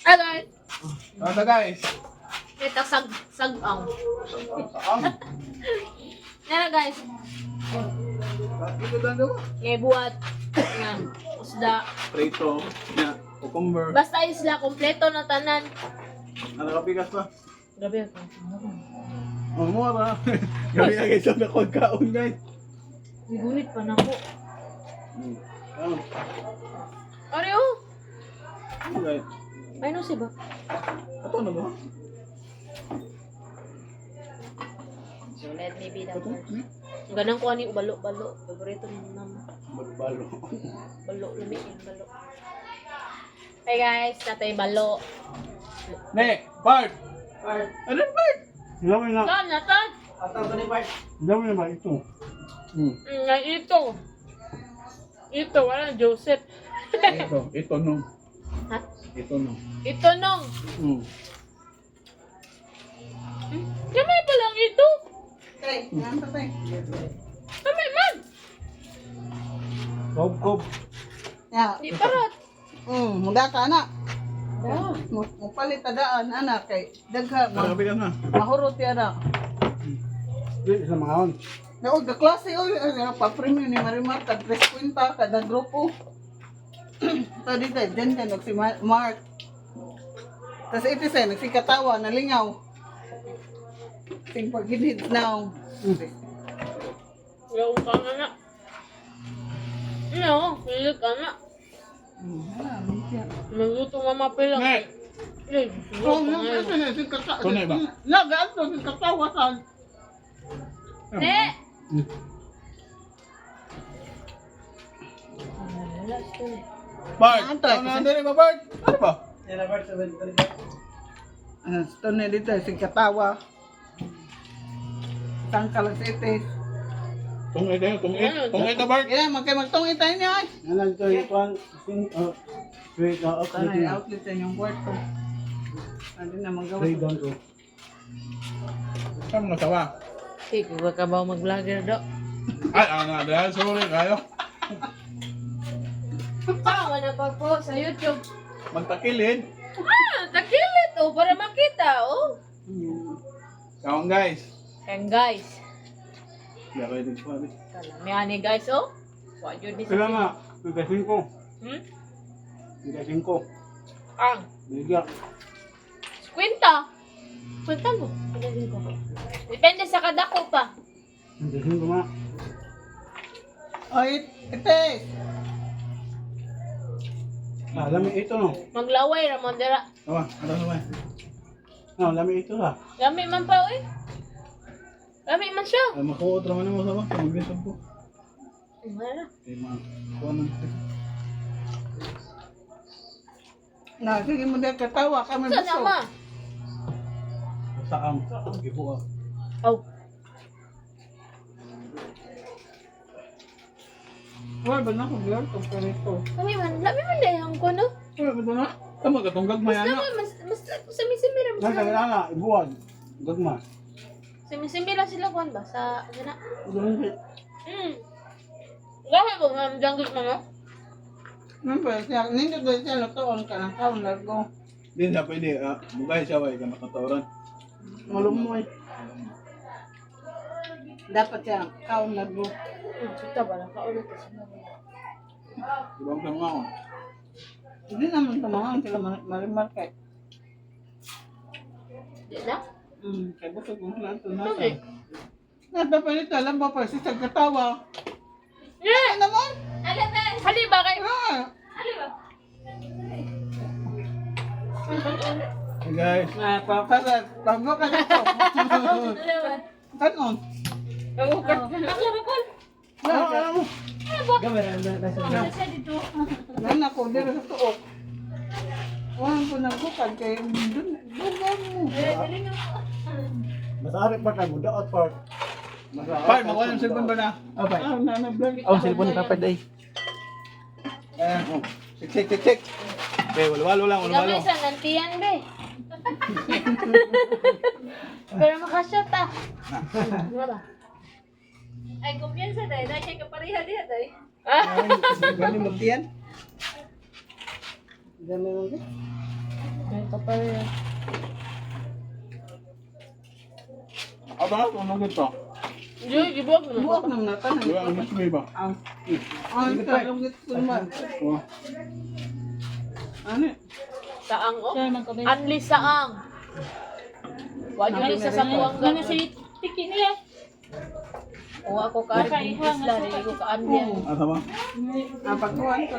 Ah, guys. Ano guys? Ito, sag-ang. Saan? Nara, guys. Ito dando ko. Ngay buhat. Nga. Isda. Prito. Na. Cucumber. Basta isla, kompleto na tanan. Ano ka pikas pa? Grabe ako. Oh, mura. Gabi na guys ang nakagkaon guys. Gunit pa na ako. Ano? Are, oh. Ano guys? Ay, no, si ba? Ito na ba? So, let me be the Ito? first. Ganang ko ani balo-balo. Favorito ni mama. Magbalo. Balo, lumi yung balo. Hey guys, natay balo. Ne! Bart! Ano Bart? Dami na. Saan natan? Dami na ba ito? Nga ito. Ito, wala Joseph. Ito no. Ha? Ito no. Ito nung. Kamay pa lang ito. Kamay man. Kob. Ya, Di parat. muda ka na. Oh. Mupalit daan anak kay dagha Ano ka pikas na? mahurot ya na. Di sa mga on. Naog ka klase oy pa-premium ni Marimar tag 3 kada grupo. Tadi tay den si Mark. Tas ito sa nagsikatawa nalingaw. Sing paghinid now. Yaw ka na. No, hilig ka na. Magluto mama pa lang. Ne! Eh, Oh, sulo pa ngayon. Tunay ba? Nagaan to katawa sa Ne! Wala, ito ne. Bart! Antay, Ano na ba Bart? Ano ba? ito na dito sing katawa. Tangkal sa ite. Tungit tayo, tungit. Tungit na Bart! Kaya magtungit tayo niya ay. Nalang ito yung kwan. Straight out. Tanay outlet sa inyong kwarto. Hindi na magawa. Straight down ko. Saan mo nasawa? Sige, huwag ka ba mag-vlogger do? Ay, ano dahil sorry kayo. Saan na pa po sa YouTube? Magtakilid. Takilit oh, para makita oh. Kaon guys. And guys, Hindi ako yung nagsabi. kalamihan ni guys oh. What you this? Kailan nga? Bigasin ko. Hmm? Bigasin ko. Ang, Bigya. kwenta. Kwenta mo. Pinasin ko. Depende sa kadako pa. Bigasin ko nga. Ay, ite. Lami ito no. Maglaway ramon dira. Tawa, ano naman? Lami ito ha. Gami man pa eh. Gami man siya. Ay, makuot naman mo sa mga. Mag-lisod ko. Wala. Ay, mga kuha ng Na, sige mo dahil katawa kami Saan busog. nama? Saang. Ibu ah. Oh. Wala ba na kung yun? Kung ganito. Lami man dayang ko no. Wala ba ito na? Tama ka, tunggag Mas mayana. naman, mas simi-simi ra Nasa sila. kailangan na. Ibuwan. Gagma. Simi-simi ra sila kuan ba sa gana. Ganun. Gawin mo nga janggit mo no? Remember, siya, nindot ba siya lutoon ka ng kaon largo. Din siya pwede, mugay siya, way ka makatawaran. Malumoy. Dapat siya kaon largo. Kita ba na kaulit sa sila. Ibang ka mga ako. Hindi naman tumangan sila Marimar kay. Di na? Kay busog mo lang ito na. Okay. Nata pa nito, alam ba pa, si katawa. Yeah! Ano naman? Alam ba? Hali ba kayo? Ah! Hali ba? Hey guys. Para, bago ka dito. Hali ba? Kanon? Ako ba? Ano mo? Ano ba? Ano siya dito? Nana ko, dito sa tuok. Walang ko nagkukad kay dun mo. Dali na. Masarap pa tayo. Daot pa. Pai, makuha ng cellphone ba na? Oh, pai. Ah, nana-vlog. Oh, cellphone ni Papa Day. Ayan, oh. Tik. Be, walo lang, Gamay sa nantiyan be. Pero makashot ah. Ano ba? Ay, kumpiyansa dahil. Dahil siya kapariha diya dahil. Gani mo diyan? Gani mo diyan? Ay, kapal yan. Aba, ano gito? Hindi, gibok na. Buwak naman na tanan. Wala ang mismo ba? Ang kalong gito naman. Oh. Ano? Saang, oh. Anli saang. Wag yun sa samuang gano'n si Tiki niya. O ako ka rin isla, hindi ko kaan yan. Asa ba? Ang pagkuhan ko.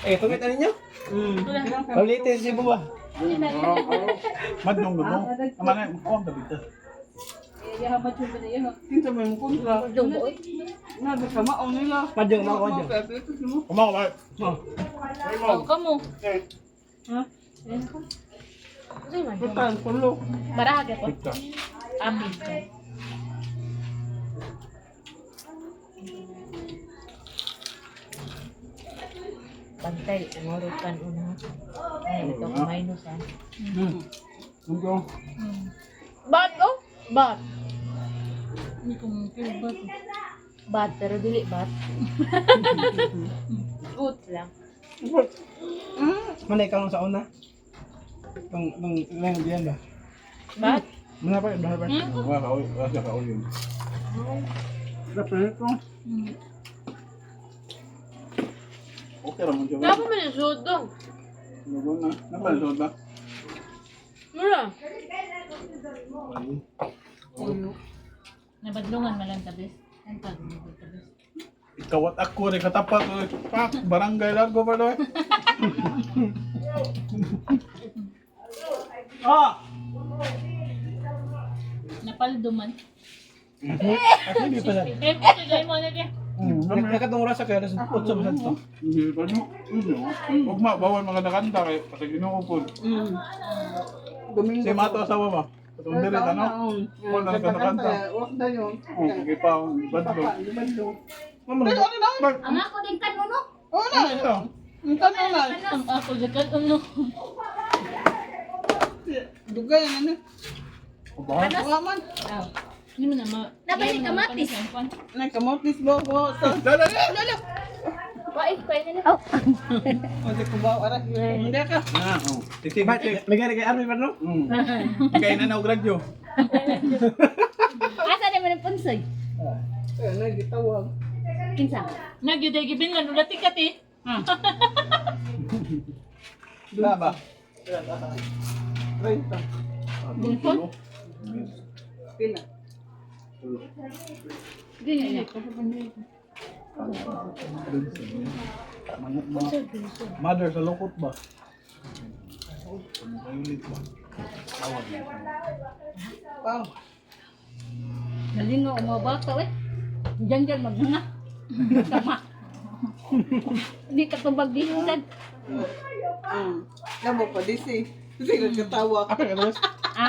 Eh, pagkita ninyo? Ulitin si Buwa. Madong gamo. Amana, kuwang dabita. Kinsa may mo kontra. Dung boy. Nabi ka maong nila. Madyong na ako dyan. Kumaw ba? Ang kamo. Ha? Putan, pulo. Marahag ako. Pizza. Amin. Pantay, umurutan una. Ay, ito kumain no sa. Ano? Bad ko? Bad. Hindi ko bad. Bad, pero dili bad. Good lang. Manay ka lang sa una? Lang diyan ba? Bad? Mana pa, mana pa. Wala ka uli. Wala ka uli. Dapat ko. Okay naman siya. Kaya pa man yung suod dong. Ano na? Napalusod ba? Mura. Nabadlungan malang tabis. Ang pag-nabad tabis. Ikaw at ako rin katapat. Pak, barangay largo pa doon. Napalduman. Ako hindi pa lang. Eh, pagkagay mo na niya. Nakatong oras kaya alas 8 ba to? Hindi pa nyo. Huwag ma, bawal mga nakanta kay kasi ginuupod. Domingo. Si Mato asawa ba? Katong diri, ano? Wala na kanakanta. Wak na yun. Oo, sige pa, badlo. Libadlo. Mama, Pero ano na? Ang ako din kanuno. Oo na. ito. Ang tanong na. Ang ako din kanuno. Dugay na ano. Ba? Wala man. Hindi mo na ma... Nabalik ka, Matis. Nagkamotis ba ko sa... Lalo, lalo! Wait, kaya na lang. Hindi ko ba? Ara. Hindi ka. Ah, oo. Titig, titig. Lagay kay Army pa no? Kaya na na-gradyo. Asa naman ang punsoy? Kaya nagitawag. Kinsa? Nagyuday gibin lang. Ulati ka ti. Wala ba? 30. Bulpon? Pila. Mother sa lukot ba? Mayulit ba? Tawag na. Wow. Nalino ang mga bata eh. Diyan maghanga. Tama. Hindi ka tubag dinusan. Namo pa disi. Kasi nagkatawa. Apa ka tapos? Ha?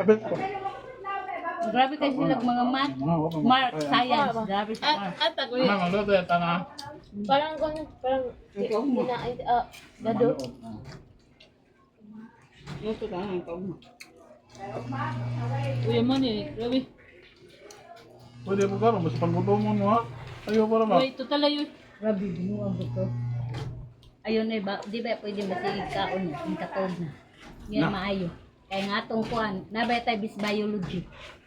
Abet ko. Grabe kayo sila mga math. Mark, science. Grabe sa Mark. At ako Ano, magluto yung tanah. Parang parang Ikaw mo. gado. Ito na ang tao mo. Uy mo ni. Grabe. Pwede po karon, basta paggutomon mo ha. Ayaw para ba? Uy, total yun. Grabe, binuang buto. Ayun eh, di ba pwede masigig kaon na, yung katog na. Yan maayo. Kaya nga atong kuan, nabay tayo bis biology.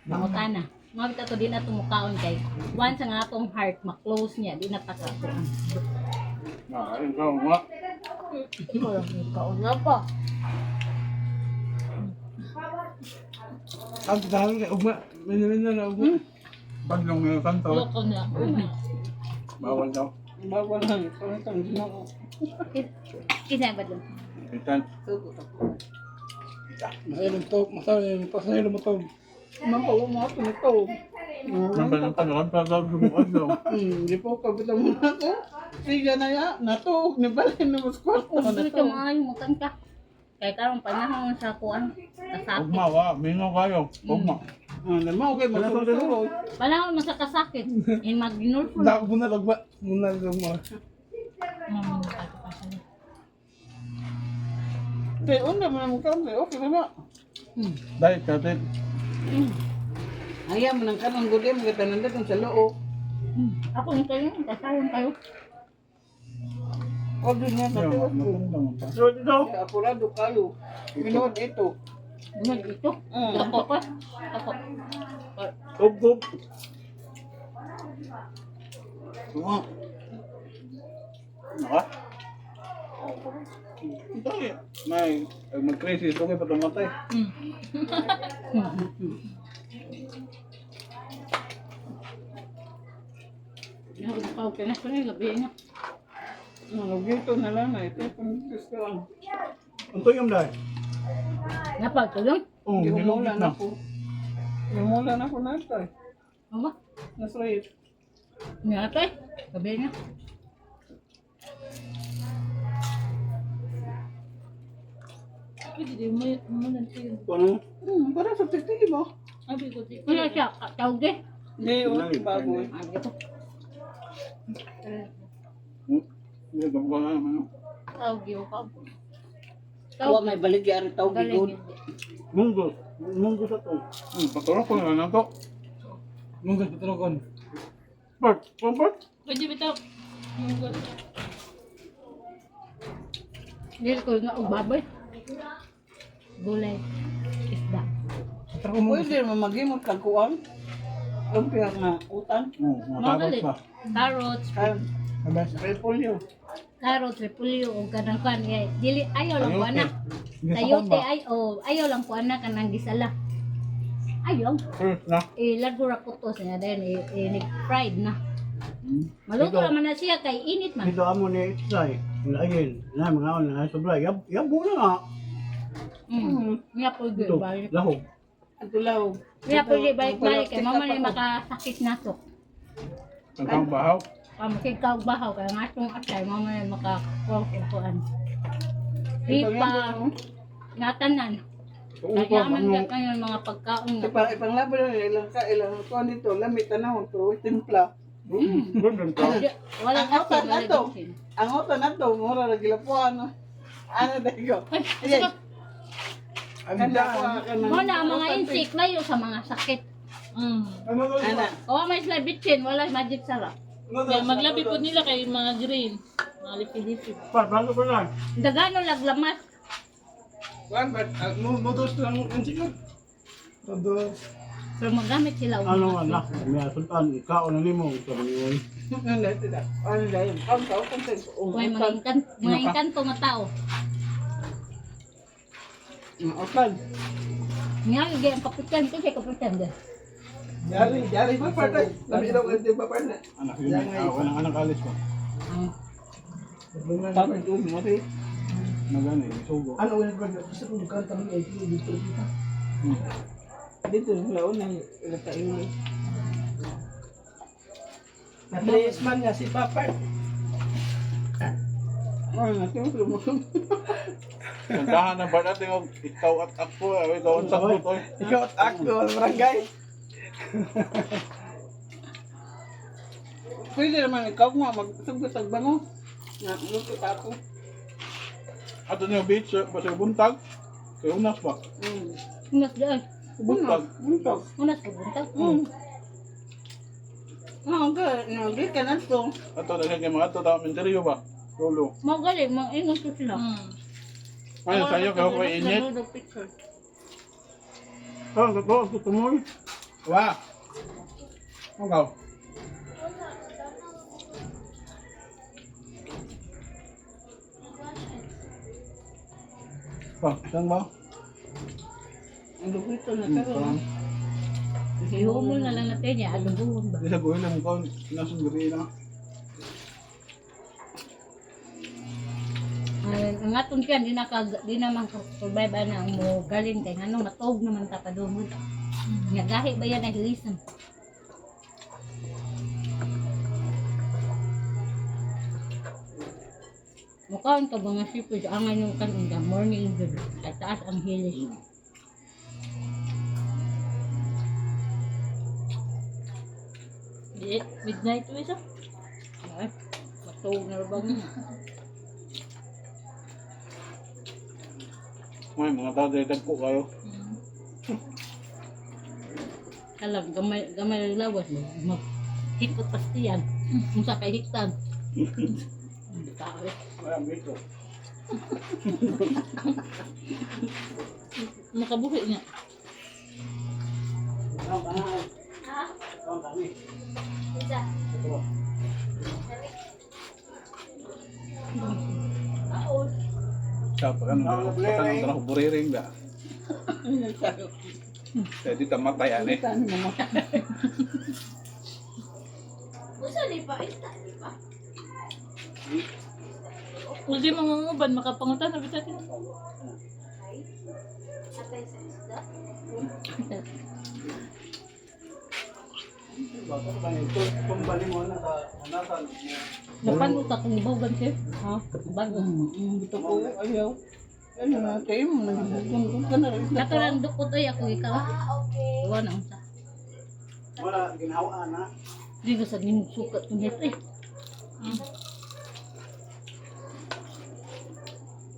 Pangutana. Mga bitato din atong mukaon kay once ang atong heart ma-close niya, di natakakuan. Ayun ka nga. Kaon na pa. Ang tahan kay ugma. Minna na ugma. Badlong yung kanto. Loko na. Bawal daw. Bawal lang. Pangitang ginoo. Kinsa ba doon? Itan. Sugo ka. Masayang to, masayang pasayang mo to. Mapawa mo ako nito. Nambal ng kanakanta daw sumukan daw. Hindi po, kabitan mo na ako. Siga na ya. Nato. Nibalin na mas kwarto na Dili ka to. maayo mutan ka. Kaya karong panahon sa kuan, kasakit. Ugma wa, mingaw kayo. Ugma. Naman, okay. Magsusuroy. Panahon mo sa kasakit. In mag-ginulful. Dako muna ugma. Muna ugma. Kaya una mo naman kami. Okay na na. Dahil katit. Ayaw mo ng kanang gudi. Maganda nandun sa loo. Ako yung kayo, kasayon kayo. O din niya sa tiwas ko. So, ito. Kaya apurado kayo. Minuod ito. Ano dito? Ako pa. Ako. Tub. Mga. Naka? Ito eh. May, mag-crazy. Ito kayo patamatay. Ako ka na ko na gabi na. Gito na lang na ito. Kung gusto ang Ito yung dahil. Napagtulong? Oo, Yumula nilugit na na. po. Yumula na po na ito eh. Ano? Nasayit. Ngatay. Gabi na. Ano? Para sa titi mo. Ano siya? Tawag din. Hindi, ulit baboy. Hindi, gabo ka nga. Ano? Tawag yun ka. Tawa may baligya rin tawag igod. Munggo. Munggo sa to. Patulog ko na lang to. Munggo patulog. Bert, Bert. Pwede bitaw. Dili ko nga og baboy. Gulay. Isda. Pwede mo magimot kagkuang. Lumpia nga utan. Oo, matapos Magalit. pa. Carrots. Repolyo. Carrots, repolyo o kanang kan. Dili ayaw lang ko Sayote. anak. Sayote ay ayaw lang ko anak kanang gisala. Ayaw. First na. Lagura ko to siya din fried na. Maluto naman na siya kay init man. Dito amo ni Isay. Lain. Na mga on na sobra. Yabo na nga. Niya po Ito. balik. Lahog. At tulaw. Niya po balik kay mama ni makasakit nasok. Ang bahaw. Makikaw bahaw kaya nga itong atay mama ni makakuan. Hipa. Ngatanan. Kaya man ngayon mga pagkaon na. Ipanglaban na ilang kuan dito. Lamit na to. Timpla. Ganda ka. Walang Ang asin, otan na walang to. asin. Ang otan na to. Mura na gilapuan. Ano dahigo? Ay, Ayan. Kanda ko mo na ang mga insect layo sa mga sakit. Ana. Kawa may sila bitchin, wala magic sarap. Yan, maglabi po nila kay mga green. Mga lipi-lipi. Bago ko lang. Dagano laglamas. Kuan ba? Noodles lang ang chicken. Noodles. Pero magamit sila. Ano nga na? May sultan. Ikaw na nimo. Sabi mo. Ano dito da? Ano dahil? Ang tao kung May mga inkanto nga tao. Otan. Nga, gaya ang kapitan. Kasi kapitan din. Jali ba patay? Labi daw hindi ba patay? Anak yun. Walang anak alis ko. Tapos doon mo rin. Nagani. Sugo. Ano ulit ba? Gusto ko kanta ng ay dito dito. Dito laon na ilakain. Natrayas man nga si Papa. Oh, natin mo. Kantahan na ba natin yung ikaw at ako. Ikaw ang sakot. Ikaw at ako, barangay. Pwede naman ikaw nga magsugot ang bango. Na luto ako. Ato niyo beach. Basta buntag. Kaya unas ba? Unas doon. Buntag. Buntag. Unas ko buntag. Nagli ka na to. Ato na siya kay mga ato. Tama interior ba? Lolo. Magaling, ingon ko sila. Ano sa'yo? Kaya ko init. Oh, ito tumoy. Wah. Ikaw. Saan ba? Ang lupito na karon. Ihumol na lang natin niya. Adubuhon ba? Isa ko lang ko. Nasong gabi na. Ang atong tiyan, di naman survive na ang mo galing kay ano matog naman ta padumod. Nga gahi ba yan ay lisan. Mukhaon ka mga sipod angay yung kanina morning good at taas ang hilis. Midnight to isa. Ay, matog na ba niya? May mga tao dahil ko kayo. Alam, gamay ng lawas mo. Hikot pastiyan. Kung sa kahiktan. Tawit. Ayan, dito. Nakabuhi niya. Siapa kan patang tanah buriring dah. Jadi tamatay ani. Hindi mangunguban, makapangutan na bitat. Kembali mo na sa anasan. Napanot akong ibugan siya. Ha? Bago. Dito ko, ayaw. Ano na, kayo mo, nagbubugan ka na rin. Kato lang dukot ay ako ikaw. Iwan na unsa. Wala ginhawaan na. Di ba sa sukat ng hit eh.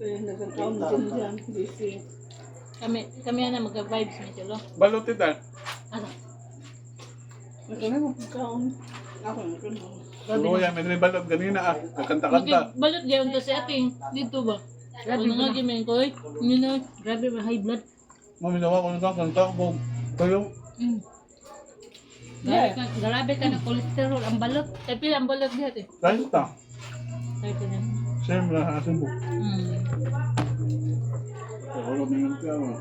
Nagkakaon din dyan, busy. Kami na magka-vibes na sila. Balot ita. Ano? Nagkakaon mo pagkaon. Ako, nagkakaon. Oo, yan may balot ganina ah. Kakanta-kanta. Balot gayon to si ating dito ba? Grabe Ano nga ba? gimen ko eh. Yun na. Grabe ba high blood? Maminawa ko na kanta ko. Kayo. Grabe ka na cholesterol ang balot. Eh pila ang balot dihat eh. Kahit ta. Sabi ko niya. Siyempre na asin mo. Hmm. Wala minum ka mo.